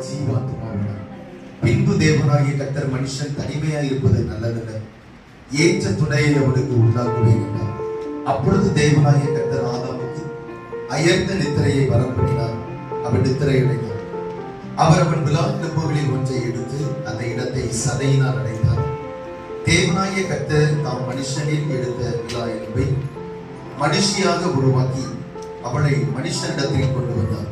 ஜீவாத்மாவானார். பின்பு தேவனாகிய கர்த்தர் மனுஷன் தனிமையாய் இருப்பது நல்லதல்ல, ஏற்ற துணையை அவனுக்கு உண்டாக்குவேன் என்றார். அப்பொழுது தேவனாகிய கர்த்தர் ஆதாமுக்கு அயர்ந்த நித்திரையை வரப்பண்ணினார். அவன் நித்திரை அடைந்தார். அவர் அவன் விலாக்கம்புகளில் ஒன்றை எடுத்து அந்த இடத்தை சதையினால் அடைந்தார். தேவனாகிய கர்த்தர் தாம் மனுஷனில் எடுத்த விலா எலும்பை மனுஷியாக உருவாக்கி அவளை மனுஷனிடத்தில் கொண்டு வந்தார்.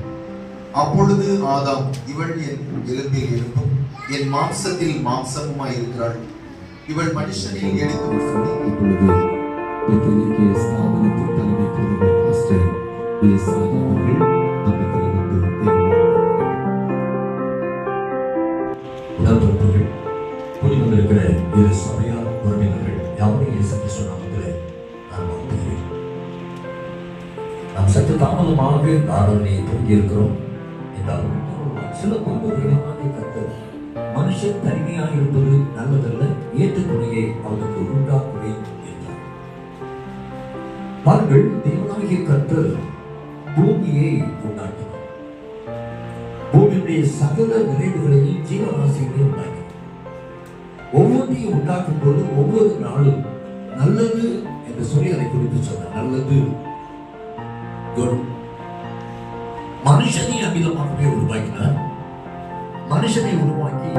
அப்பொழுது ஆதாம், இவள் என் எலும்பில் எலும்பும் என் மாம்சத்தில் மாம்சமுமாய் இருக்கிறாள், இவள் மனுஷனில் எடுக்கப்பட்டு கூடிக்கொண்டிருக்கிற இரு சபையார் உறவினர்கள் யாவரையும் இயேசு கிறிஸ்து நாமத்திலே நான் வாழ்த்துகிறேன். நாம் சற்று தாமதமாக ஆராதனையை துவங்கி இருக்கிறோம் என்றாலும் சில குறிப்புகளை கர்த்தர் மனுஷன் தனிமையாக இருப்பது நல்லதல்ல, ஏற்ற துணையை அவனுக்கு உண்டாக்குவேன் என்றார். பாருங்கள், தேவனாகிய கர்த்தர் பூமியை உண்டாக்கினார். பூமியுடைய சகல நிறைவுகளையும் ஜீவராசிகளையும் உண்டாக்கினார். ஒவ்வொன்றையும் உண்டாக்கும் போது ஒவ்வொரு நாளும் நல்லது என்று சொல்லி அதை குறித்து சொன்னார். நல்லது மனுஷனை அமிதமாகவே உருவாக்கினார். மனுஷனை உருவாக்கி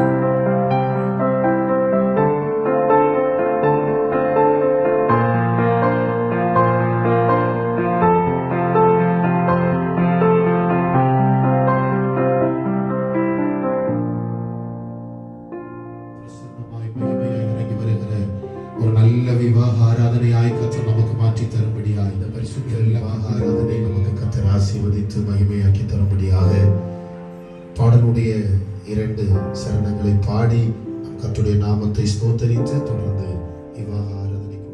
நல்ல விவாக ஆராதனையாய் கர்த்தர் நமக்கு மாற்றி தரும்படியாக இந்த பரிசுத்த விவாக ஆராதனை நமக்கு கர்த்தர் ஆசீர்வதித்து மகிமையாக்கி தரும்படியாக பாடலுடைய 2 சரணங்களை பாடி கர்த்தருடைய நாமத்தை ஸ்தோத்தரித்து தொடர்ந்து விவாக ஆராதனைக்கு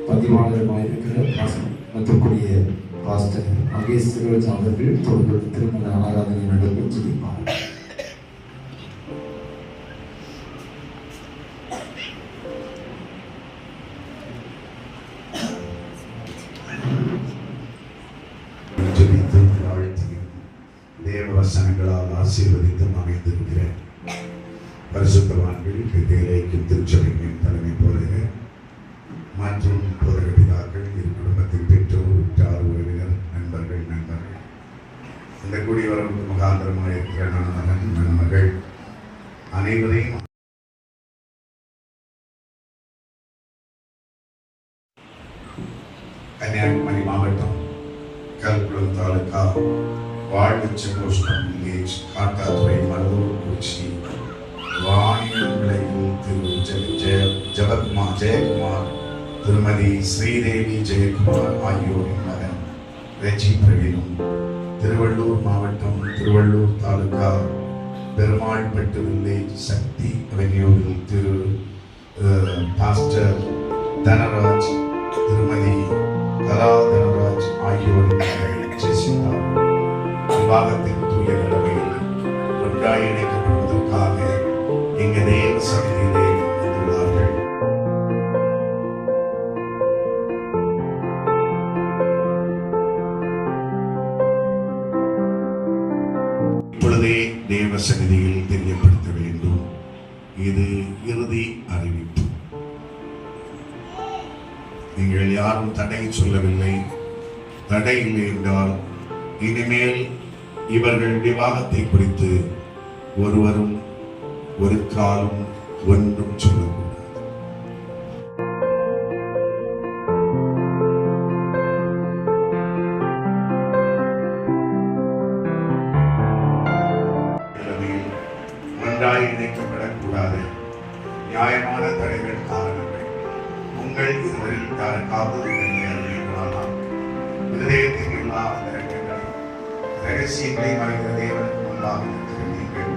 பதிவாளருமாயிருக்கிற மற்றக்கூடிய பாஸ்டர் மகேஷ் சிறுவன் அவர்கள் தொடர்பு திருமண ஆராதனை நடக்கும் ஜெபிப்பார். தேவவசனங்களால் ஆசீர்வதித்தும் அமைந்திருக்கிறேன். பரிசுத்தவான்கள் வேலைக்கு திருச்சபையின் தலைமை போதக மற்றும் போதக பிதாக்கள், இரு குடும்பத்தின் பெற்றோர், உற்றார், உறவினர், நண்பர்கள், இந்த குடிவரவு முகாந்திரமாக இருக்கிற மகன், மணமகள் அனைவரையும் கன்னியாகுமரி மாவட்டம் கல்குளம் தாலுகா வாழ்வுச்சகோஷ்டம் வில்லேஜ் காட்டாத்துறை மருதூர் குறிச்சி வாணியம் விளைவில் திரு ஜெயக்குமார், திருமதி ஸ்ரீதேவி ஜெயக்குமார் ஆகியோரின் மகன் ரெஜி பிரவீனும், திருவள்ளூர் மாவட்டம் திருவள்ளூர் தாலுகா பெருமாள்பட்டு வில்லேஜ் சக்தி அவென்யூவில் திரு பாஸ்டர் தனராஜ், திருமதி கலா தனராஜ் ஆகியோரின் மகள் ஜெசிகா விவாகத்தின் தூய நிலைமையில் ஒன்றாய் இணைக்கப்படுவதற்காக எங்க தேவ சபையிலே வந்துள்ளார்கள். இப்பொழுதே தேவ சந்நிதியில் தெரியப்படுத்த வேண்டும். இது இறுதி அறிவிப்பு. நீங்கள் யாரும் தடை சொல்லவில்லை. தடை இல்லை என்றால் இனிமேல் இவர்கள் விவாகத்தை குறித்து ஒருவரும் ஒரு காலம் ஒன்றும் சொல்லக்கூடாது. இருவரில் யாருக்காவது இருதயத்தின் எல்லா ரகசியங்களை மறைந்த தேவனுக்கு முன்பாக இருக்கிற நீங்கள்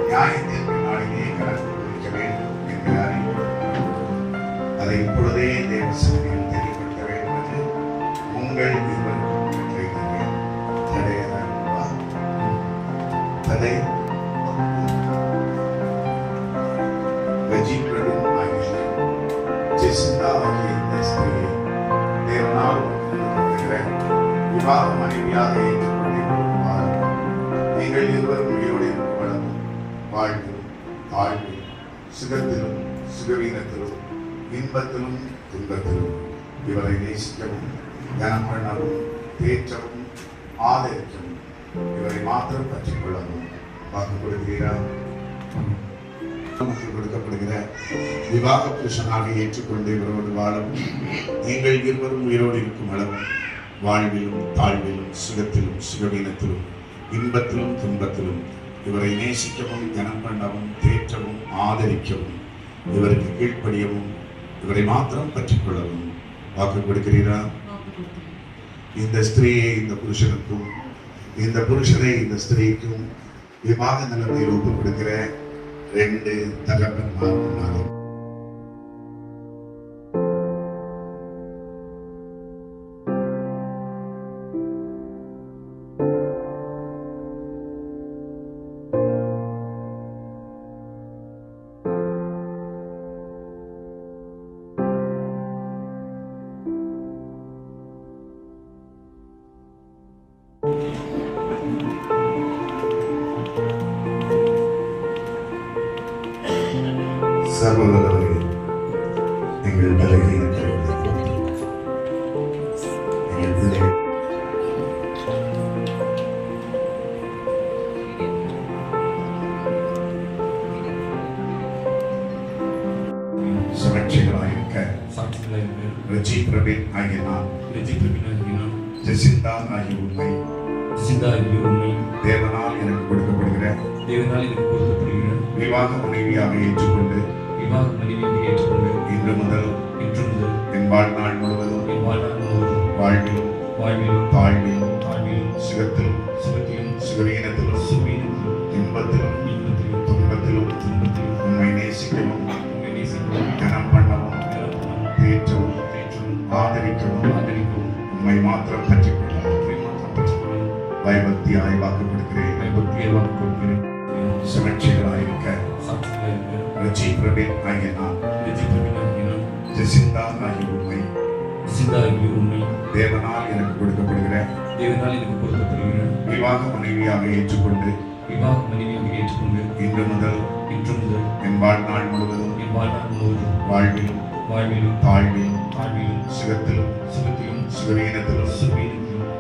நியாயத்திற்கு நாளிலே கணக்கு கொடுக்க வேண்டும் என்கிறார். அதை இப்பொழுதே தேவ சபையில் தெளிவுபடுத்த வேண்டும் என்று உங்கள் தடை ரஜீவரின் ஆகிய ஜெசிந்தா ஆகிய இந்த ஸ்திரியை தேவனால் விவாக மனைவியாக ஏற்றுக்கொண்டிருப்பார். நீங்கள் இருவரும் உயிரோடு இருக்கும் வளமும் வாழ்விலும் தாழ்விலும் சுகத்திலும் சுகவீனத்திலும் இன்பத்திலும் துன்பத்திலும் இவரை நேசிக்கவும் கனம் பண்ணவும் தேற்றவும் ஆதரிக்கவும் இவரை மாத்திரம் பற்றிக் கொள்ளவும் வாக்கு கொடுக்கிறீரா? நமக்கு கொடுக்கப்படுகிற விவாக புருஷனாக ஏற்றுக்கொண்டு இவரோடு வாழவும் நீங்கள் இருவரும் உயிரோடு இருக்கும் அளவும் வாழ்விலும் தாழ்விலும் சுகத்திலும் சுகவீனத்திலும் இன்பத்திலும் துன்பத்திலும் இவரை நேசிக்கவும் கனம் பண்ணவும் தேற்றவும் ஆதரிக்கவும் இவருக்கு கீழ்ப்படியவும் இவரை மாத்திரம் பற்றிக் கொள்ளவும் வாக்கு கொடுக்கிறீரா? இந்த ஸ்திரீயை இந்த புருஷனுக்கும் இந்த புருஷனை இந்த ஸ்திரீக்கும் விவாக நிலைமையில் ஒப்பு கொடுக்கிற 2 தகப்பன்மார் முன்னாலே சர்வவல்லவரே, எங்கள் பலகீனத்தை எங்கள் பிள்ளைகள் சுரட்சிகளாயிருக்க ரஜி பிரபீன் ஆகிய நான் ஜெசிந்தா ஆகிய உண்மை தேவனால் எனக்கு கொடுக்கப்படுகிற விவாக மனைவியாக ஏற்றுக்கொண்டு இன்று முதல் என் வாழ்நாள் முழுவதும் வாழ்விலும் தாழ்விலும் சுகத்திலும் சுகவீனத்திலும் இன்பத்திலும் துன்பத்திலும் உண்மை நேசிக்கவும் கனம் பண்ணவும் தேற்றவும் ஆதரிக்கவும் உண்மை மாத்திரம் பற்றிக் கொள்ளவும் பயபக்தியாய் வாக்கு கொடுக்கிறேன். சுரட்சிகளாயிருக்க ரஜி பிரபீன் ஆகிய நான் ஜெசிந்தா ஆகிய உண்மை தேவனால் எனக்கு கொடுக்கப்படுகிற விவாக மனைவியாக ஏற்றுக்கொண்டு இன்று முதல் என் வாழ்நாள் முழுவதும் வாழ்விலும் தாழ்விலும் சுகத்திலும் சுகவீனத்திலும்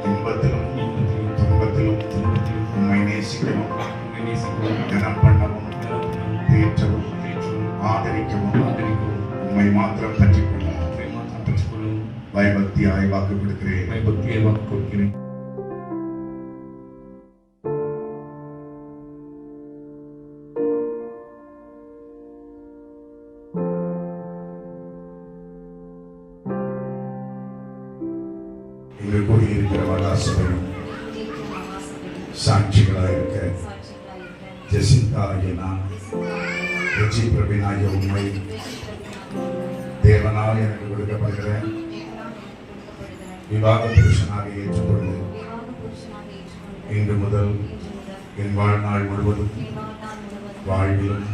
இன்பத்திலும் துன்பத்திலும் உண்மை நேசிக்கவும் கனம் பண்ணவும் தேற்றவும் ஆதரிக்கவும் உண்மை மாத்திரம் பற்றிக் கொள்ளவும் பயபக்தியாய் வாக்கு கொடுக்கிறேன். இங்கு கூடியிருக்கிற வாசகரும் சாட்சிகளாயிருக்க ஜெசிந்தா ஆகிய நான் ரஜி பிரபீன் ஆகிய உண்மை தேவனால் எனக்கு கொடுக்கப்படுகிற விவாக புருஷனாக ஏற்றுக்கொண்டு இன்று முதல் என் வாழ்நாள் முழுவதும் வாழ்விலும்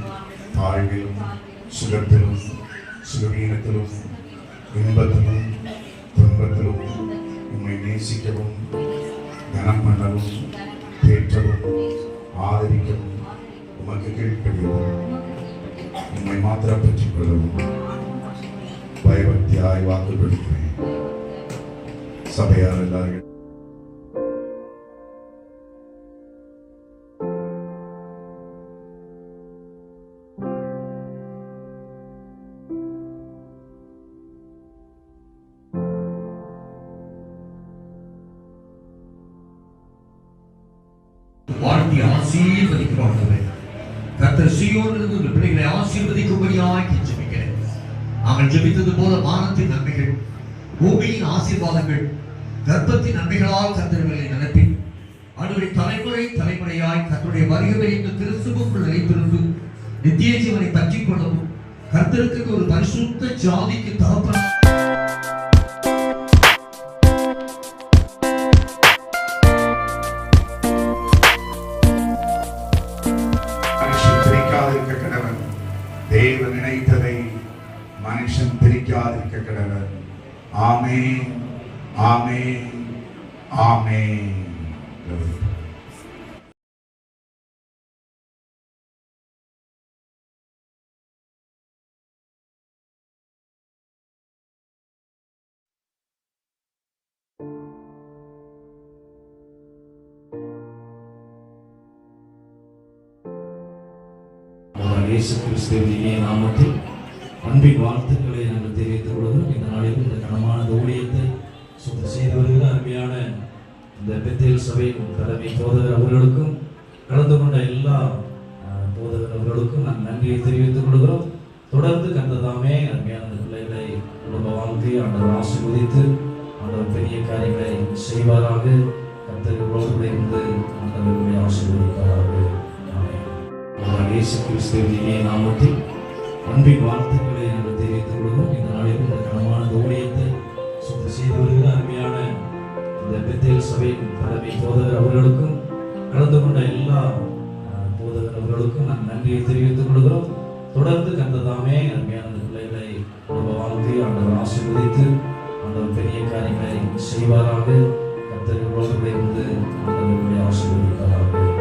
தாழ்விலும் சுகத்திலும் சுகவீனத்திலும் இன்பத்திலும் துன்பத்திலும் உண்மை நேசிக்கவும் கனம் பண்ணவும் தேற்றவும் ஆதரிக்கவும் உமக்கு கீழ்ப்படியவும் உண்மை மாத்திரம் பெற்றுக் கொள்ளவும் பயபக்தியாய் வாக்கு கொடுக்கிறேன். சபையார் எல்லாரும் வாழ்த்தி ஆசீர்வதிக்கிறோம். கர்த்தர் சீயோனிலிருந்து உங்கள் பிள்ளைகளை ஆசீர்வதிக்கும்படியாய் ஜெபிக்கிறேன். நாங்கள் ஜெபித்தது போல வானத்தின் நன்மைகள், பூமியின் ஆசீர்வாதங்கள், கர்ப்பத்தின் நன்மைகளால் கர்த்தர்களை நிரப்பி ஆண்டவரே தலைமுறை தலைமுறையாய் கர்த்தருடைய வருகை இந்த கிறிஸ்துவுக்குள் நிலைத்திருந்து நித்திய ஜீவனை பற்றிக் கொள்ளவும் கர்த்தருக்கு ஒரு பரிசுத்த ஜாதிக்கு தகப்பன் மனுஷன் பிரிக்காதிருக்க கடவன். தேவன் நினைத்ததை மனுஷன் பிரிக்காதிருக்க கடவன். ஆமென், ஆமென், ஆமென். இயேசு கிறிஸ்துவின் நாமத்தில் அன்பின் வாழ்த்துக்களை நாங்கள் தெரிவித்துக் கொள்கிறோம். இந்த நாளில் இந்த கனமான ஊழியத்தை சுத்தம் செய்து வருகிற அருமையான இந்த பெத்தேல் சபையின் தலைமை போதகர் அவர்களுக்கும் கலந்து கொண்ட எல்லா போதகர் அவர்களுக்கும் நாங்கள் நன்றியை தெரிவித்துக் கொள்கிறோம். தொடர்ந்து கண்டதாமே அருமையான அந்த பிள்ளைகளை குடும்ப வாழ்க்கையை ஆண்டவர் ஆசீர்வதித்து ஆண்டவர் பெரிய காரியங்களை செய்வாராக. கர்த்தர்களோடு இருந்து ஆண்டவர்களை ஆசீர்வதிப்பாராக. இயேசு கிறிஸ்துவின் நாமத்தில் அன்பின் வாழ்த்துக்களை நாங்கள் தெரிவித்துக் கொள்கிறோம். இந்த நாளில் இந்த கனமான ஊழியத்தை சுத்தம் செய்து வருகிற அருமையான இந்த பெத்தேல் சபையின் தலைமை போதகர் அவர்களுக்கும் கலந்து கொண்ட எல்லா போதகர் அவர்களுக்கும் நாங்கள் நன்றியை தெரிவித்துக் கொள்கிறோம். தொடர்ந்து கண்டதாமே அருமையான அந்த பிள்ளைகளை குடும்ப வாழ்க்கையை ஆண்டவர் ஆசீர்வதித்து ஆண்டவர் பெரிய காரியங்களை செய்வாராக. கர்த்தர்களோடு இருந்து ஆண்டவர்களை ஆசீர்வதிப்பாராக.